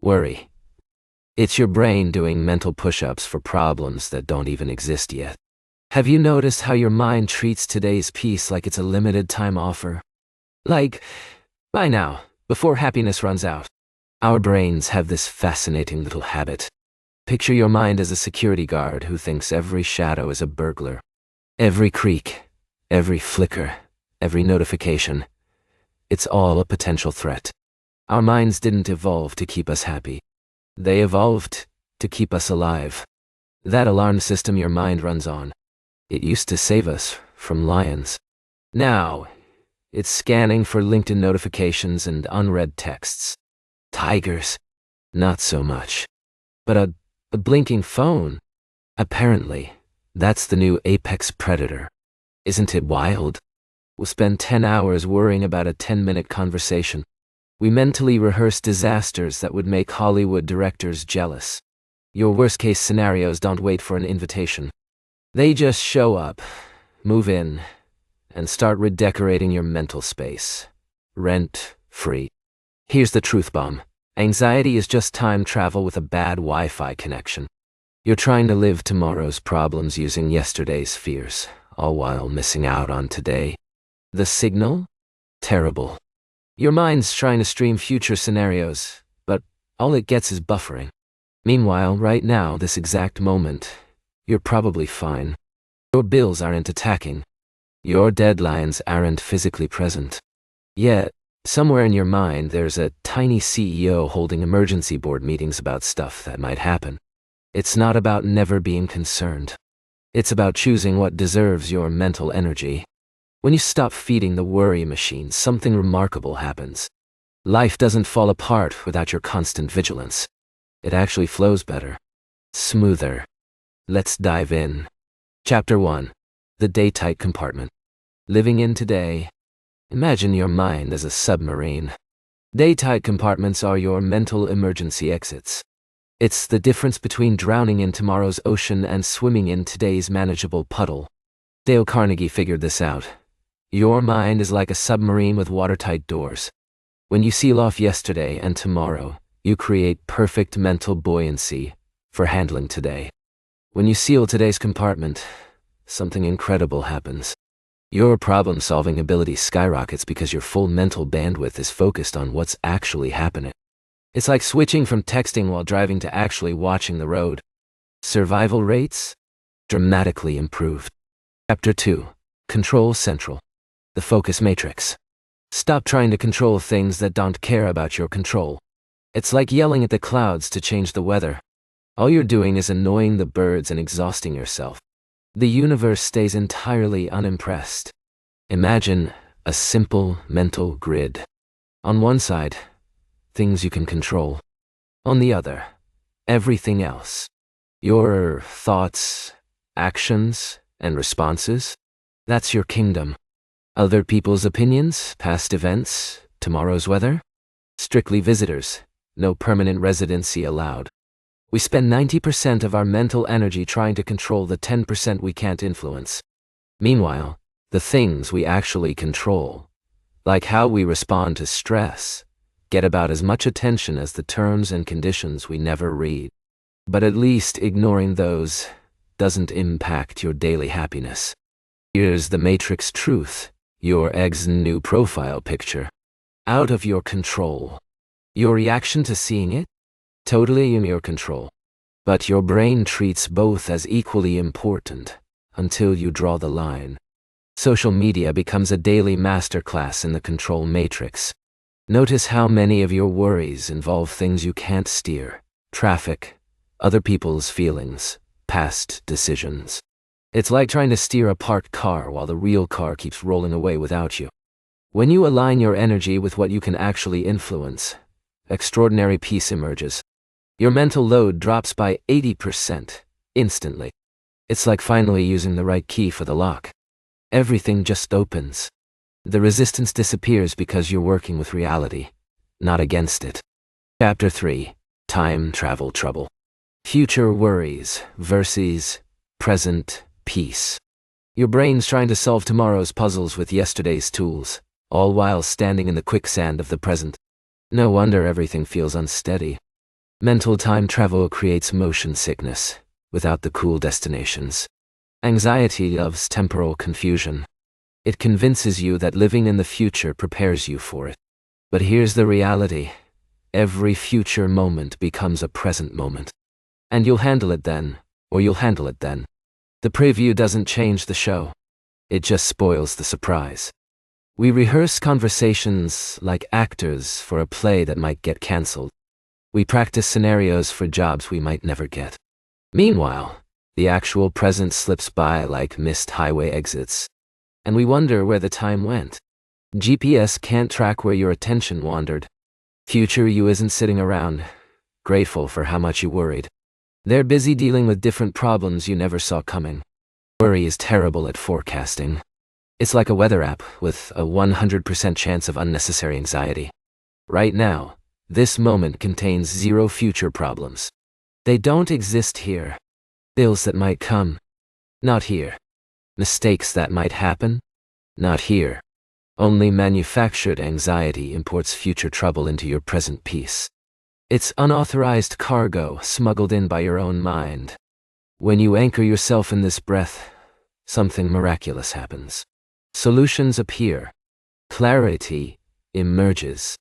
Worry. It's your brain doing mental push-ups for problems that don't even exist yet. Have you noticed how your mind treats today's peace like it's a limited time offer? Like, buy now, before happiness runs out. Our brains have this fascinating little habit. Picture your mind as a security guard who thinks every shadow is a burglar. Every creak, every flicker, every notification, it's all a potential threat. Our minds didn't evolve to keep us happy. They evolved to keep us alive. That alarm system your mind runs on, it used to save us from lions. Now, it's scanning for LinkedIn notifications and unread texts. Tigers, not so much. But a blinking phone? Apparently, that's the new apex predator. Isn't it wild? We'll spend 10 hours worrying about a 10-minute conversation. We mentally rehearse disasters that would make Hollywood directors jealous. Your worst-case scenarios don't wait for an invitation. They just show up, move in, and start redecorating your mental space. Rent-free. Here's the truth bomb. Anxiety is just time travel with a bad Wi-Fi connection. You're trying to live tomorrow's problems using yesterday's fears, all while missing out on today. The signal? Terrible. Your mind's trying to stream future scenarios, but all it gets is buffering. Meanwhile, right now, this exact moment, you're probably fine. Your bills aren't attacking. Your deadlines aren't physically present. Yet, somewhere in your mind, there's a tiny CEO holding emergency board meetings about stuff that might happen. It's not about never being concerned. It's about choosing what deserves your mental energy. When you stop feeding the worry machine, something remarkable happens. Life doesn't fall apart without your constant vigilance. It actually flows better, smoother. Let's dive in. Chapter 1. The Daytight Compartment. Living in today. Imagine your mind as a submarine. Daytight compartments are your mental emergency exits. It's the difference between drowning in tomorrow's ocean and swimming in today's manageable puddle. Dale Carnegie figured this out. Your mind is like a submarine with watertight doors. When you seal off yesterday and tomorrow, you create perfect mental buoyancy for handling today. When you seal today's compartment, something incredible happens. Your problem-solving ability skyrockets because your full mental bandwidth is focused on what's actually happening. It's like switching from texting while driving to actually watching the road. Survival rates? Dramatically improved. Chapter 2. Control Central. The Focus Matrix. Stop trying to control things that don't care about your control. It's like yelling at the clouds to change the weather. All you're doing is annoying the birds and exhausting yourself. The universe stays entirely unimpressed. Imagine a simple mental grid. On one side, things you can control. On the other, everything else. Your thoughts, actions, and responses. That's your kingdom. Other people's opinions, past events, tomorrow's weather? Strictly visitors, no permanent residency allowed. We spend 90% of our mental energy trying to control the 10% we can't influence. Meanwhile, the things we actually control, like how we respond to stress, get about as much attention as the terms and conditions we never read. But at least ignoring those doesn't impact your daily happiness. Here's the Matrix truth, your egg's new profile picture. Out of your control. Your reaction to seeing it? Totally in your control. But your brain treats both as equally important until you draw the line. Social media becomes a daily masterclass in the control matrix. Notice how many of your worries involve things you can't steer. Traffic, other people's feelings, past decisions. It's like trying to steer a parked car while the real car keeps rolling away without you. When you align your energy with what you can actually influence, extraordinary peace emerges. Your mental load drops by 80% instantly. It's like finally using the right key for the lock. Everything just opens. The resistance disappears because you're working with reality, not against it. Chapter 3. Time Travel Trouble. Future worries versus present peace. Your brain's trying to solve tomorrow's puzzles with yesterday's tools, all while standing in the quicksand of the present. No wonder everything feels unsteady. Mental time travel creates motion sickness without the cool destinations. Anxiety loves temporal confusion. It convinces you that living in the future prepares you for it. But here's the reality. Every future moment becomes a present moment. And you'll handle it then, or you'll handle it then. The preview doesn't change the show. It just spoils the surprise. We rehearse conversations like actors for a play that might get cancelled. We practice scenarios for jobs we might never get. Meanwhile, the actual present slips by like missed highway exits. And we wonder where the time went. GPS can't track where your attention wandered. Future you isn't sitting around, grateful for how much you worried. They're busy dealing with different problems you never saw coming. Worry is terrible at forecasting. It's like a weather app with a 100% chance of unnecessary anxiety. Right now, this moment contains 0 future problems. They don't exist here. Bills that might come. Not here. Mistakes that might happen. Not here. Only manufactured anxiety imports future trouble into your present peace. It's unauthorized cargo smuggled in by your own mind. When you anchor yourself in this breath, something miraculous happens. Solutions appear. Clarity emerges.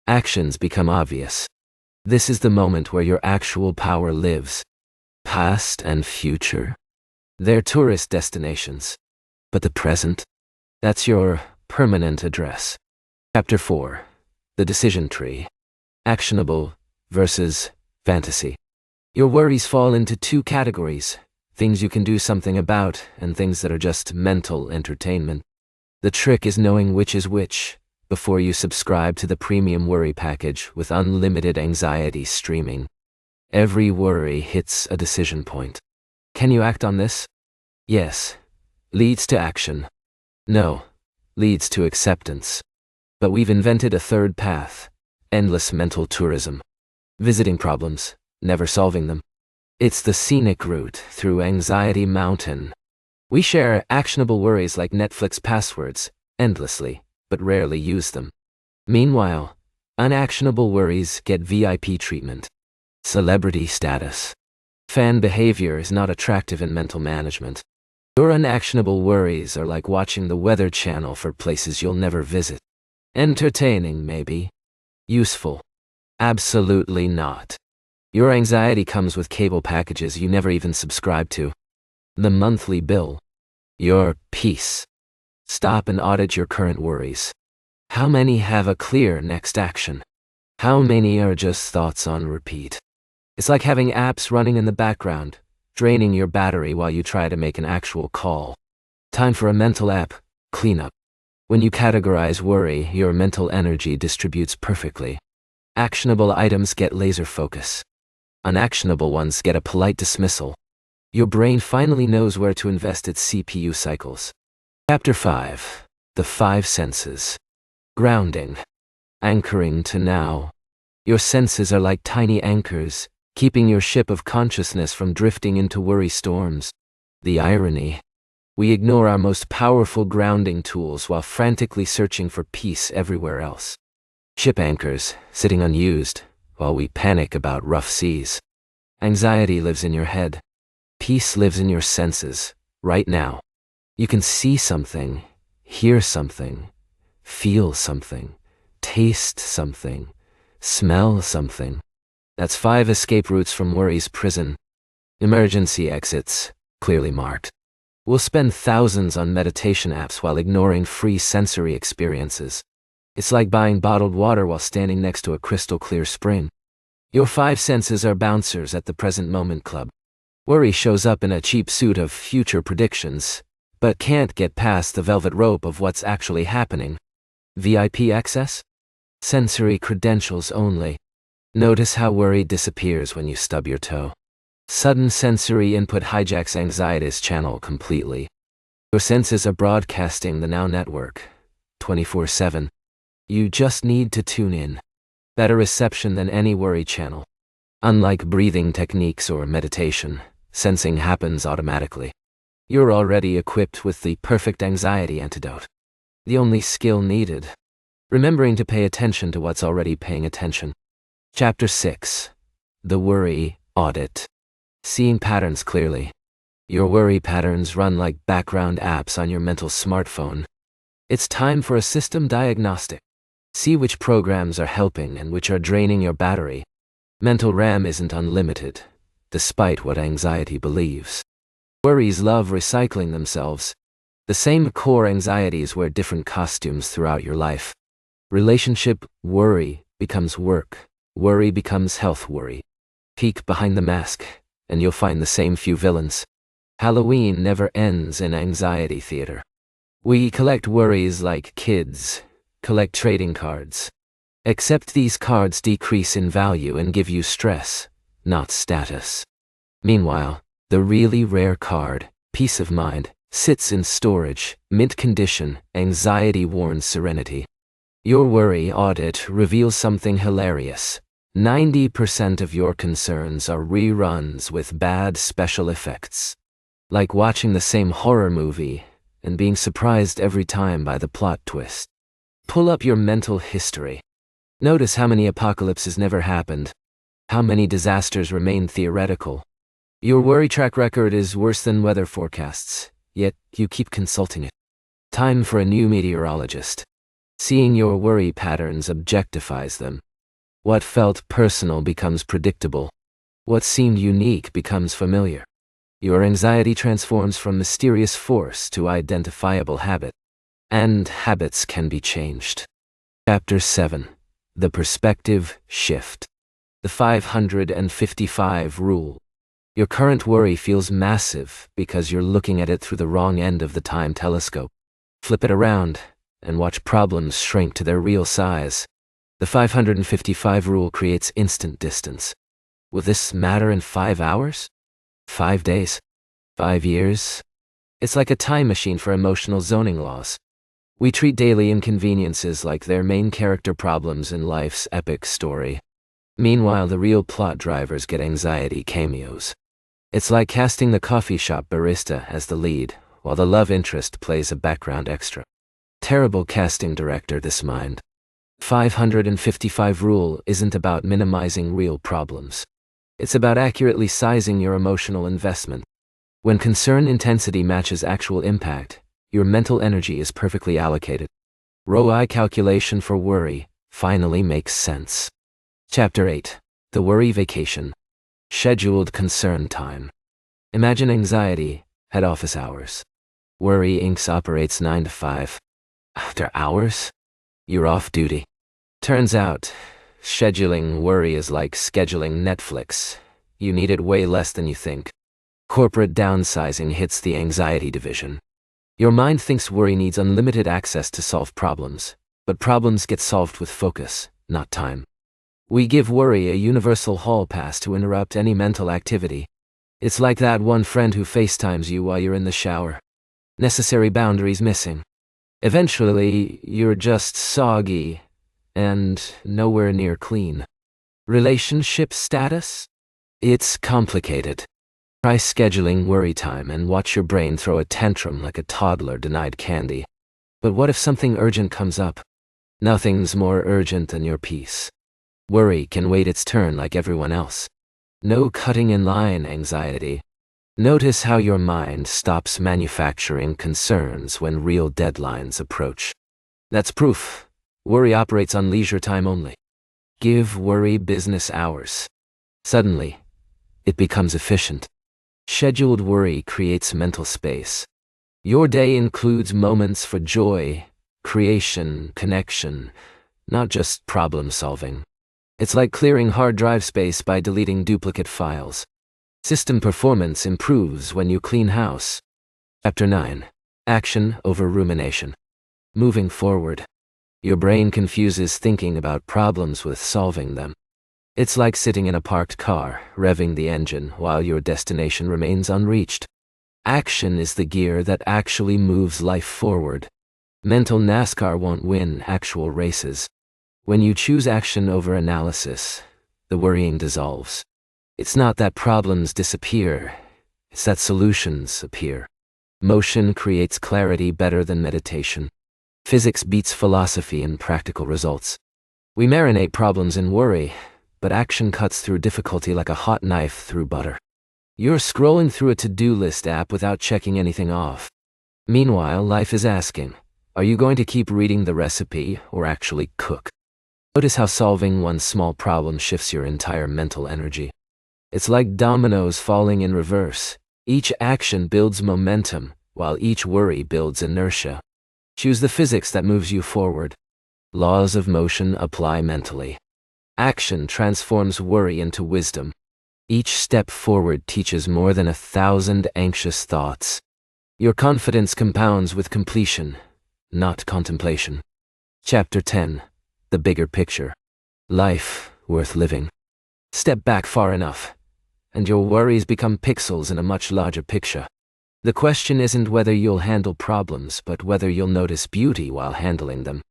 Actions become obvious. This is the moment where your actual power lives. Past and future, they're tourist destinations. But the present, that's your permanent address. Chapter 4. The Decision Tree. Actionable versus fantasy. Your worries fall into 2 categories: things you can do something about and things that are just mental entertainment. The trick is knowing which is which before you subscribe to the premium worry package with unlimited anxiety streaming. Every worry hits a decision point. Can you act on this? Yes. Leads to action. No. Leads to acceptance. But we've invented a third path: endless mental tourism. Visiting problems, never solving them. It's the scenic route through Anxiety Mountain. We share actionable worries like Netflix passwords endlessly, but rarely use them. Meanwhile, unactionable worries get VIP treatment. Celebrity status. Fan behavior is not attractive in mental management. Your unactionable worries are like watching the Weather Channel for places you'll never visit. Entertaining, maybe. Useful. Absolutely not. Your anxiety comes with cable packages you never even subscribe to. The monthly bill. Your peace. Stop and audit your current worries. How many have a clear next action? How many are just thoughts on repeat? It's like having apps running in the background, draining your battery while you try to make an actual call. Time for a mental app cleanup. When you categorize worry, your mental energy distributes perfectly. Actionable items get laser focus. Unactionable ones get a polite dismissal. Your brain finally knows where to invest its CPU cycles. Chapter 5. The 5 Senses. Grounding. Anchoring to now. Your senses are like tiny anchors, keeping your ship of consciousness from drifting into worry storms. The irony. We ignore our most powerful grounding tools while frantically searching for peace everywhere else. Ship anchors, sitting unused, while we panic about rough seas. Anxiety lives in your head. Peace lives in your senses, right now. You can see something, hear something, feel something, taste something, smell something. That's 5 escape routes from worry's prison. Emergency exits, clearly marked. We'll spend thousands on meditation apps while ignoring free sensory experiences. It's like buying bottled water while standing next to a crystal clear spring. Your 5 senses are bouncers at the present moment club. Worry shows up in a cheap suit of future predictions, but can't get past the velvet rope of what's actually happening. VIP access? Sensory credentials only. Notice how worry disappears when you stub your toe. Sudden sensory input hijacks anxiety's channel completely. Your senses are broadcasting the Now Network, 24/7. You just need to tune in. Better reception than any worry channel. Unlike breathing techniques or meditation, sensing happens automatically. You're already equipped with the perfect anxiety antidote. The only skill needed: remembering to pay attention to what's already paying attention. Chapter 6. The Worry Audit. Seeing patterns clearly. Your worry patterns run like background apps on your mental smartphone. It's time for a system diagnostic. See which programs are helping and which are draining your battery. Mental RAM isn't unlimited, despite what anxiety believes. Worries love recycling themselves. The same core anxieties wear different costumes throughout your life. Relationship worry becomes work. Worry becomes health worry. Peek behind the mask, and you'll find the same few villains. Halloween never ends in anxiety theater. We collect worries like kids collect trading cards. Except these cards decrease in value and give you stress, not status. Meanwhile, the really rare card, peace of mind, sits in storage, mint condition, anxiety-worn serenity. Your worry audit reveals something hilarious. 90% of your concerns are reruns with bad special effects. Like watching the same horror movie and being surprised every time by the plot twist. Pull up your mental history. Notice how many apocalypses never happened. How many disasters remain theoretical. Your worry track record is worse than weather forecasts, yet you keep consulting it. Time for a new meteorologist. Seeing your worry patterns objectifies them. What felt personal becomes predictable. What seemed unique becomes familiar. Your anxiety transforms from mysterious force to identifiable habit. And habits can be changed. Chapter 7. The Perspective Shift. The 555 Rule. Your current worry feels massive because you're looking at it through the wrong end of the time telescope. Flip it around and watch problems shrink to their real size. The 555 rule creates instant distance. Will this matter in 5 hours? 5 days? 5 years? It's like a time machine for emotional zoning laws. We treat daily inconveniences like they're main character problems in life's epic story. Meanwhile, the real plot drivers get anxiety cameos. It's like casting the coffee shop barista as the lead, while the love interest plays a background extra. Terrible casting director, this mind. 555 rule isn't about minimizing real problems. It's about accurately sizing your emotional investment. When concern intensity matches actual impact, your mental energy is perfectly allocated. ROI calculation for worry finally makes sense. Chapter 8. The Worry Vacation. Scheduled concern time. Imagine anxiety at office hours. Worry Inc. operates 9 to 5. After hours, you're off duty. Turns out, scheduling worry is like scheduling Netflix. You need it way less than you think. Corporate downsizing hits the anxiety division. Your mind thinks worry needs unlimited access to solve problems, but problems get solved with focus, not time. We give worry a universal hall pass to interrupt any mental activity. It's like that one friend who FaceTimes you while you're in the shower. Necessary boundaries missing. Eventually, you're just soggy and nowhere near clean. Relationship status? It's complicated. Try scheduling worry time and watch your brain throw a tantrum like a toddler denied candy. But what if something urgent comes up? Nothing's more urgent than your peace. Worry can wait its turn like everyone else. No cutting in line anxiety. Notice how your mind stops manufacturing concerns when real deadlines approach. That's proof. Worry operates on leisure time only. Give worry business hours. Suddenly, it becomes efficient. Scheduled worry creates mental space. Your day includes moments for joy, creation, connection, not just problem solving. It's like clearing hard drive space by deleting duplicate files. System performance improves when you clean house. Chapter 9. Action over rumination. Moving forward. Your brain confuses thinking about problems with solving them. It's like sitting in a parked car, revving the engine while your destination remains unreached. Action is the gear that actually moves life forward. Mental NASCAR won't win actual races. When you choose action over analysis, the worrying dissolves. It's not that problems disappear, it's that solutions appear. Motion creates clarity better than meditation. Physics beats philosophy in practical results. We marinate problems in worry, but action cuts through difficulty like a hot knife through butter. You're scrolling through a to-do list app without checking anything off. Meanwhile, life is asking, are you going to keep reading the recipe or actually cook? Notice how solving one small problem shifts your entire mental energy. It's like dominoes falling in reverse. Each action builds momentum, while each worry builds inertia. Choose the physics that moves you forward. Laws of motion apply mentally. Action transforms worry into wisdom. Each step forward teaches more than 1,000 anxious thoughts. Your confidence compounds with completion, not contemplation. Chapter 10. The Bigger Picture. Life worth living. Step back far enough, and your worries become pixels in a much larger picture. The question isn't whether you'll handle problems, but whether you'll notice beauty while handling them.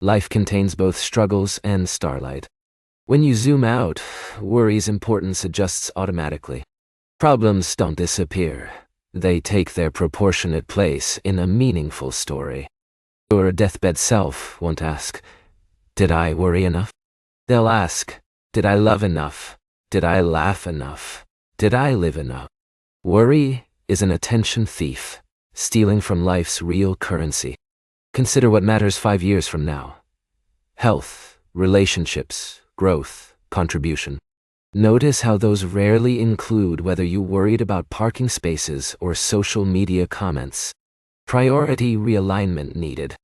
Life contains both struggles and starlight. When you zoom out, worry's importance adjusts automatically. Problems don't disappear. They take their proportionate place in a meaningful story. Your deathbed self won't ask, did I worry enough? They'll ask, did I love enough? Did I laugh enough? Did I live enough? Worry is an attention thief, stealing from life's real currency. Consider what matters 5 years from now. Health, relationships, growth, contribution. Notice how those rarely include whether you worried about parking spaces or social media comments. Priority realignment needed.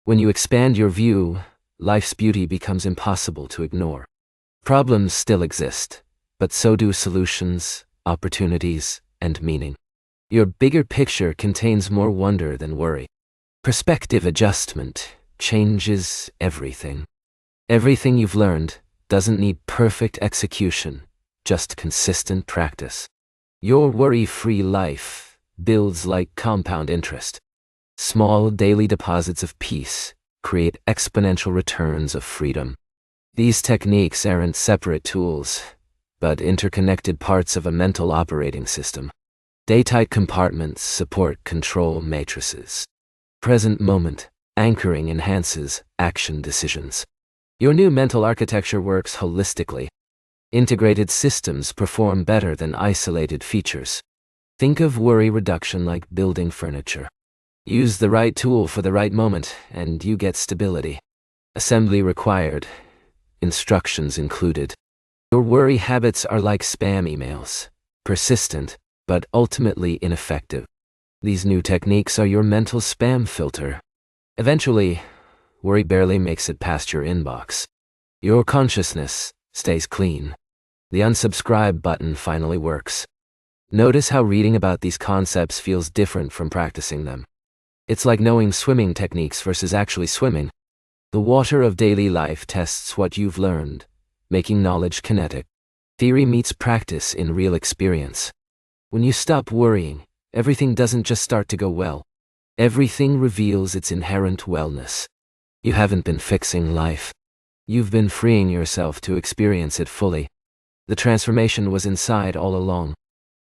When you expand your view, life's beauty becomes impossible to ignore. Problems still exist, but so do solutions, opportunities, and meaning. Your bigger picture contains more wonder than worry. Perspective adjustment changes everything. Everything you've learned doesn't need perfect execution, just consistent practice. Your worry-free life builds like compound interest. Small daily deposits of peace create exponential returns of freedom. These techniques aren't separate tools, but interconnected parts of a mental operating system. Daytight compartments support control matrices. Present moment anchoring enhances action decisions. Your new mental architecture works holistically. Integrated systems perform better than isolated features. Think of worry reduction like building furniture. Use the right tool for the right moment, and you get stability. Assembly required. Instructions included. Your worry habits are like spam emails. Persistent, but ultimately ineffective. These new techniques are your mental spam filter. Eventually, worry barely makes it past your inbox. Your consciousness stays clean. The unsubscribe button finally works. Notice how reading about these concepts feels different from practicing them. It's like knowing swimming techniques versus actually swimming. The water of daily life tests what you've learned, making knowledge kinetic. Theory meets practice in real experience. When you stop worrying, everything doesn't just start to go well. Everything reveals its inherent wellness. You haven't been fixing life. You've been freeing yourself to experience it fully. The transformation was inside all along.